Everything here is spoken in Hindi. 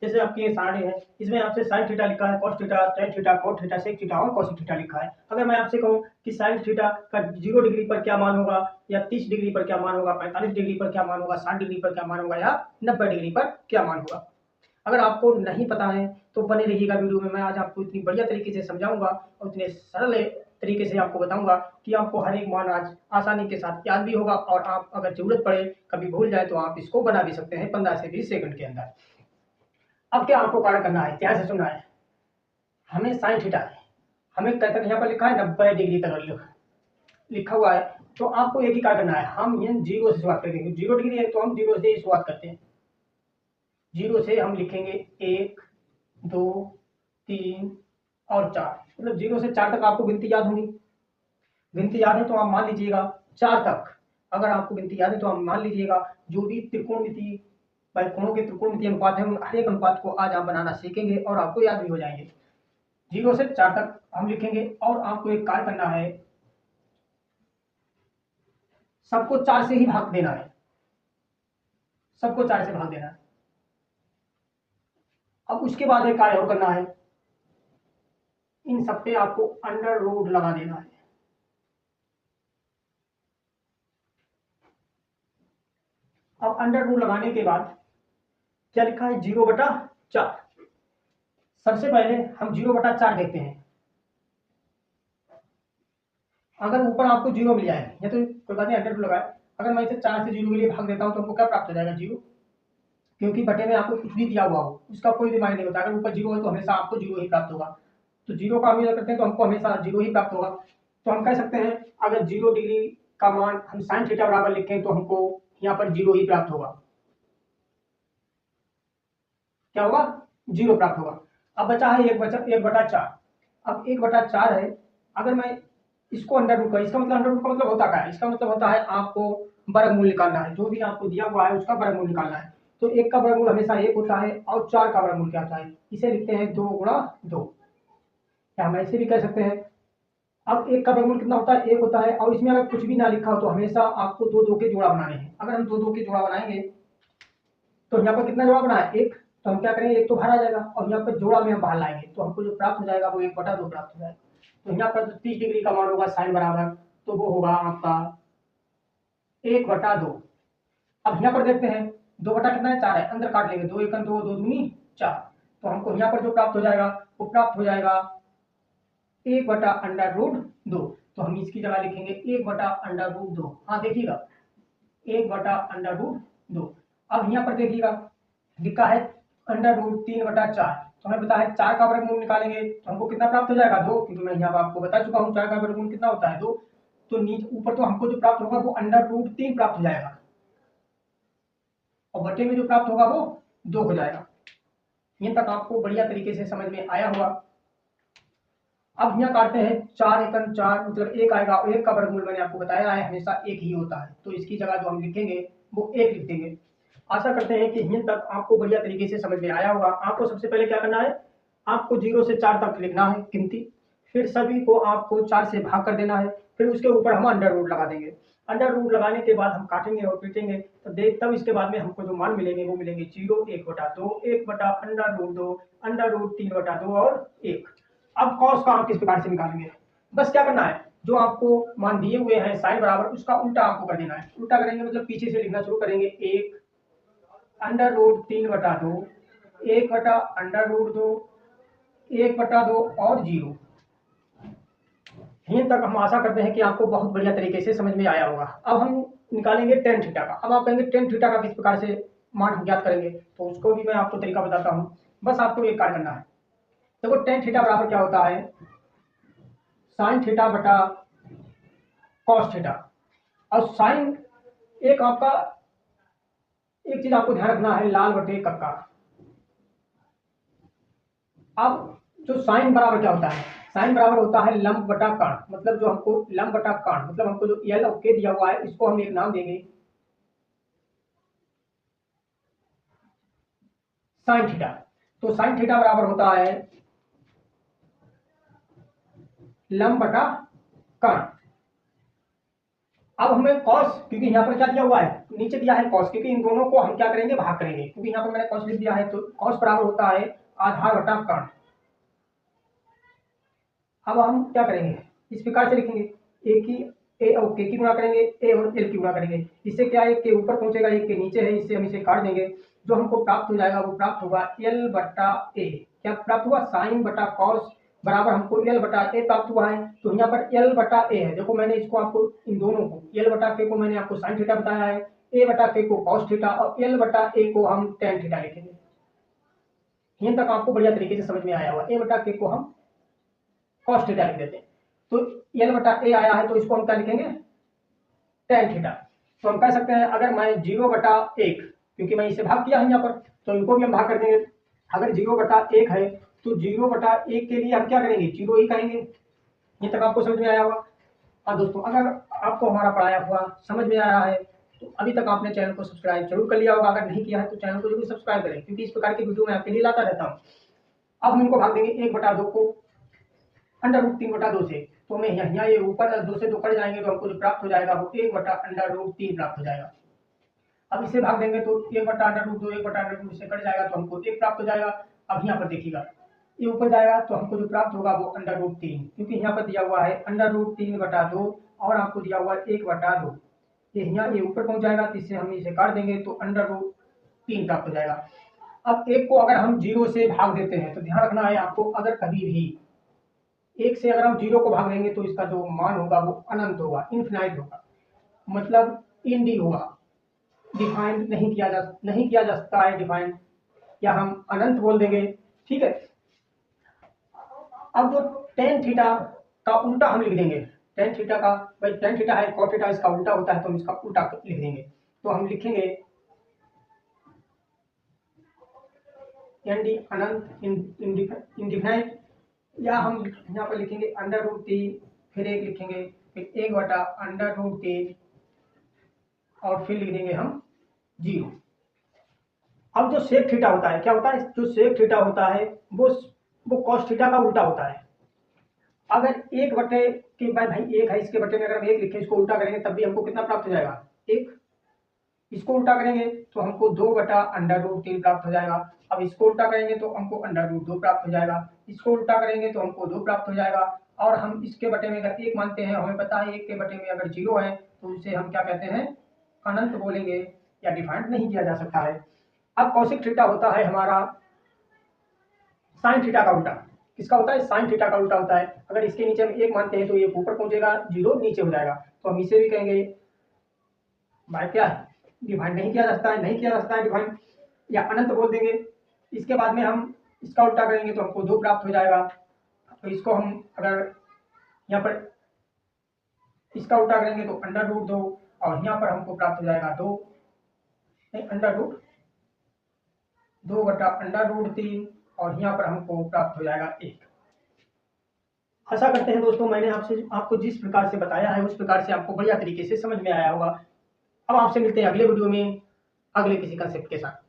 जैसे आपकी ये सारणी है, इसमें आपसे साइन थीटा लिखा है, cos theta, tan theta, cot theta, sec theta और कॉस थीटा लिखा है। अगर मैं आपसे कहूँ कि साइन थीटा का 0 डिग्री पर क्या मान होगा, या 30 डिग्री पर क्या मान होगा, 45 डिग्री पर क्या मान होगा, 60 डिग्री पर क्या मान होगा, या 90 डिग्री पर क्या मान होगा। अगर आपको नहीं पता है तो बने रहिएगा वीडियो में। मैं आज आपको इतनी बढ़िया तरीके से समझाऊंगा और इतने सरल तरीके से आपको बताऊंगा कि आपको हर एक मान आज आसानी के साथ याद भी होगा, और आप अगर जरूरत पड़े कभी भूल जाए तो आप इसको बना भी सकते हैं 15 से 20 सेकंड के अंदर। अब क्या आपको कार्य करना है, ध्यान से सुनना है। हमें साइन थीटा है, हमें कल तक यहाँ पर लिखा है 90 डिग्री तक लिखा हुआ है, तो आपको एक ही कार्य करना है। हम ये 0 से शुरुआत करेंगे, 0 डिग्री है तो हम 0 से ही शुरुआत करते हैं। 0 से हम लिखेंगे 1, 2, 3 और 4, मतलब 0 से 4 तक आपको गिनती याद होगी। गिनती याद है तो आप मान लीजिएगा 4 तक। अगर आपको गिनती याद है तो आप मान लीजिएगा जो भी त्रिकोणमिति कोणों के त्रिकोणमिति अनुपात है, उन हर एक अनुपात को आज आप बनाना सीखेंगे और आपको याद भी हो जाएंगे। 0 से 4 तक हम लिखेंगे और आपको एक कार्य करना है, सबको 4 से ही भाग देना है, सबको 4 से भाग देना है। अब उसके बाद एक कार्य और करना है, इन सब पे आपको अंडर रूट लगा देना है। अब अंडर रूट लगाने के बाद क्या लिखा है, 0/4। सबसे पहले हम 0/4 देखते हैं। अगर ऊपर आपको 0 मिल जाए या तो कोई बात नहीं, अंडर रूट लगाए। अगर मैं इसे 4 से 0 के लिए भाग देता हूं तो हमको क्या प्राप्त हो जाएगा, 0। क्योंकि बटे में आपको कुछ भी दिया हुआ हो उसका कोई भी मान नहीं होता। अगर ऊपर 0 है तो हमेशा आपको 0 ही प्राप्त होगा। तो 0 का हम यूज करते हैं तो हमको हमेशा 0 ही प्राप्त होगा। तो हम कह सकते हैं अगर 0 डिग्री का मान हम साइन थीटा बराबर लिखें तो हमको यहाँ पर 0 ही प्राप्त होगा। क्या होगा, 0 प्राप्त होगा। अब बचा है 1/4। अब 1/4 है, अगर मैं इसको अंडर रूट का, इसका मतलब अंडर रूट का मतलब होता क्या है, इसका मतलब होता है आपको वर्गमूल निकालना है। जो भी आपको दिया हुआ है उसका वर्गमूल निकालना है। तो 1 का वर्गमूल हमेशा 1 होता है और 4 का वर्गमूल क्या होता है, इसे लिखते हैं 2 × 2। या हम ऐसे भी कह सकते हैं, अब 1 का वर्गमूल कितना होता है, 1 होता है, और इसमें अगर कुछ भी ना लिखा हो तो हमेशा आपको 2 के जोड़ा बनाने हैं। अगर हम 2 के जोड़ा बनाएंगे तो यहाँ पर कितना जोड़ा बना है, 1। तो हम क्या करेंगे, 1 तो बाहर आ जाएगा और यहाँ पर जोड़ा में हम बाहर लाएंगे तो हमको जो प्राप्त हो जाएगा वो 1/2 प्राप्त हो जाएगा। तो यहाँ पर 30 डिग्री का मान होगा साइन बराबर, तो वो होगा आपका 1/2। अब यहाँ पर देखते हैं 2 बटा कितना है, 4 है, अंदर काट लेंगे, 2 × 1 = 2, 2 दूनी 4। तो हमको यहाँ पर जो प्राप्त हो जाएगा वो प्राप्त हो जाएगा 1/√2। तो हम इसकी जगह लिखेंगे 1/√2। हाँ देखिएगा 1/√2। अब यहाँ पर देखिएगा लिखा है √3/4। तो हमें पता है 4 का वर्गमूल निकालेंगे तो हमको कितना प्राप्त हो जाएगा, 2। क्योंकि मैं यहाँ पर आपको बता चुका हूँ 4 का वर्गमूल कितना होता है, 2। तो नीचे ऊपर तो हमको जो प्राप्त होगा वो √3 प्राप्त हो जाएगा और बटे में जो प्राप्त होगा वो 2 हो जाएगा। यहाँ तक आपको बढ़िया तरीके से समझ में आया होगा। अब यहाँ काटते हैं 4 × 4 मतलब 1 आएगा। 1 का वर्गमूल मैंने आपको बताया है हमेशा 1 ही होता है, तो इसकी जगह जो हम लिखेंगे वो 1 लिख देंगे। आशा करते हैं कि यहाँ तक आपको बढ़िया तरीके से समझ में आया होगा। आपको सबसे पहले क्या करना है, आपको 0 से 4 तक लिखना है गिनती, फिर सभी को आपको 4 से भाग कर देना है, फिर उसके ऊपर हम अंडर रूट लगा देंगे। अंडर रूट लगाने के बाद हम काटेंगे और पीटेंगे तो तब इसके बाद में हमको जो मान मिलेंगे वो मिलेंगे 0, 1/2, 1/√2, √3/2 और 1। अब कॉस का हम किस प्रकार से निकालेंगे, बस क्या करना है, जो आपको मान दिए हुए हैं साइन बराबर उसका उल्टा आपको कर देना है। उल्टा करेंगे मतलब पीछे से लिखना शुरू करेंगे, 1 √3/2, 1/√2, 1/2 और 0। यहीं तक हम आशा करते हैं कि आपको बहुत बढ़िया तरीके से समझ में आया होगा। अब हम निकालेंगे टेन थीटा का। अब आप कहेंगे टेन थीटा का किस प्रकार से मान हम ज्ञात करेंगे, तो उसको भी मैं आपको तरीका बताता हूँ। बस आपको एक कार्य करना है, देखो टेन थीटा बराबर क्या होता है, साइन थीटा बटा कॉस थीटा। और साइन एक आपका एक चीज आपको ध्यान रखना है, लाल बटे कक्का। अब जो साइन बराबर क्या होता है, साइन बराबर होता है लंब बटा कर्ण। मतलब जो हमको लंब बटा कर्ण मतलब हमको जो एल और के दिया हुआ है इसको हम एक नाम देंगे साइन थीटा। तो साइन थीटा बराबर होता है लंब बटा कर्ण। अब हमें कॉस, क्योंकि यहाँ पर क्या दिया हुआ है, नीचे दिया है कॉस, क्योंकि इन दोनों को हम क्या करेंगे, भाग करेंगे, क्योंकि यहाँ पर मैंने कॉस लिख दिया है, तो कॉस बराबर होता है आधार बटा कर्ण। अब हम क्या करेंगे, इस प्रकार से लिखेंगे, ए की ए और के की गुणा करेंगे, ए और एल की गुणा करेंगे। इससे क्या है, एक के ऊपर पहुंचेगा, एक के नीचे है, इससे हम इसे काट देंगे। जो हमको प्राप्त हो जाएगा वो प्राप्त होगा एल बटा ए। क्या प्राप्त हुआ, साइन बटा कॉस बराबर हमको एल बटा ए प्राप्त हुआ है। तो यहाँ पर एल बटा ए है, देखो मैंने इसको आपको इन दोनों को, एल बटा के को मैंने आपको साइन थीटा बताया है, ए बटा के को कॉस थीटा, और एल बटा ए को हम टेन थीटा लिखेंगे। यहाँ तक आपको बढ़िया तरीके से समझ में आया हुआ। ए बटा के को हम कॉस थीटा लिख देते हैं, तो एल बटा ए आया है, तो इसको हम क्या लिखेंगे, टेन थीटा। तो हम कह सकते हैं, अगर मैं 0/1, क्योंकि मैं इसे भाग किया है यहाँ पर, तो इनको भी हम भाग कर देंगे। अगर 0/1 है तो 0/1 के लिए हम क्या करेंगे, 0 ही कहेंगे। ये तक आपको समझ में आया होगा। हाँ दोस्तों, अगर आपको हमारा पढ़ाया हुआ समझ में आया है तो अभी तक आपने चैनल को सब्सक्राइब जरूर कर लिया होगा। अगर नहीं किया है तो चैनल को जरूर सब्सक्राइब करें, क्योंकि इस प्रकार की वीडियो मैं आपके लिए लाता रहता हूँ। अब हम इनको भाग देंगे 1/2 को √3/2 से, तो हमें यहाँ ये ऊपर 2 से 2 कट जाएंगे, तो हमको जो प्राप्त हो जाएगा वो 1/√3 प्राप्त हो जाएगा। अब इसे भाग देंगे तो 1/√2 1/√2 से कट जाएगा, तो हमको 1 प्राप्त हो जाएगा। अब यहाँ पर देखिएगा, ये ऊपर जाएगा तो हमको जो प्राप्त होगा वो √3, क्योंकि यहाँ पर दिया हुआ है √3/2 और आपको दिया हुआ है 1/2। ये यहाँ ये ऊपर पहुंच जाएगा, तो इससे हम इसे काट देंगे तो √3 प्राप्त हो जाएगा। अब एक को अगर हम 0 से भाग देते हैं, तो ध्यान रखना है आपको, अगर कभी भी एक से अगर हम 0 को भाग देंगे तो इसका जो मान होगा वो अनंत होगा, इन्फिनाइट होगा, मतलब इंडी होगा, डिफाइंड नहीं किया जा सकता है डिफाइंड, या हम अनंत बोल देंगे। ठीक है। अब जो टेन थीटा का उल्टा हम लिख देंगे, टेन थीटा का, भाई टेन थीटा है, कॉट थीटा इसका उल्टा होता है, तो हम इसका उल्टा लिख देंगे। तो हम लिखेंगे एनडी अनंत इंडिफाइंड, या हम यहाँ पर लिखेंगे √3, फिर एक लिखेंगे, फिर 1/√3 और फिर लिख देंगे हम 0। अब जो सेक थीटा होता है, क्या होता है, जो सेक थीटा होता है वो कॉस थीटा का उल्टा होता है। अगर 1 के भाई 1 है, इसके बटे में अगर हम 1 लिखें, इसको उल्टा करेंगे तब भी हमको कितना प्राप्त हो जाएगा, 1। इसको उल्टा करेंगे तो हमको 2/√3 प्राप्त हो जाएगा। अब इसको उल्टा करेंगे तो हमको √2 प्राप्त हो जाएगा। इसको उल्टा करेंगे तो हमको 2 प्राप्त हो जाएगा। और हम इसके बटे में अगर 1 मानते हैं, हमें पता है 1 के बटे में अगर 0 है तो उसे हम क्या कहते हैं, अनंत बोलेंगे, या डिफाइंड नहीं किया जा सकता है। अब कौशिक थीटा होता है हमारा साइन थीटा का उल्टा। किसका होता है, साइन थीटा का उल्टा होता है। अगर इसके नीचे हम 1 मानते हैं तो ये ऊपर पहुंचेगा, 0 नीचे हो जाएगा, तो हम इसे भी कहेंगे भाई क्या है, डिफाइंड नहीं किया जा सकता है, नहीं किया जा सकता है डिफाइंड, या अनंत बोल देंगे। इसके बाद में हम इसका उल्टा करेंगे तो हमको 2 प्राप्त हो जाएगा। तो इसको हम अगर यहाँ पर इसका उल्टा करेंगे तो √2, और यहाँ पर हमको प्राप्त हो जाएगा 2, √2/√3, और यहाँ पर हमको प्राप्त हो जाएगा 1। आशा करते हैं दोस्तों मैंने आपको जिस प्रकार से बताया है उस प्रकार से आपको बढ़िया तरीके से समझ में आया होगा। अब आपसे मिलते हैं अगले वीडियो में अगले किसी कंसेप्ट के साथ।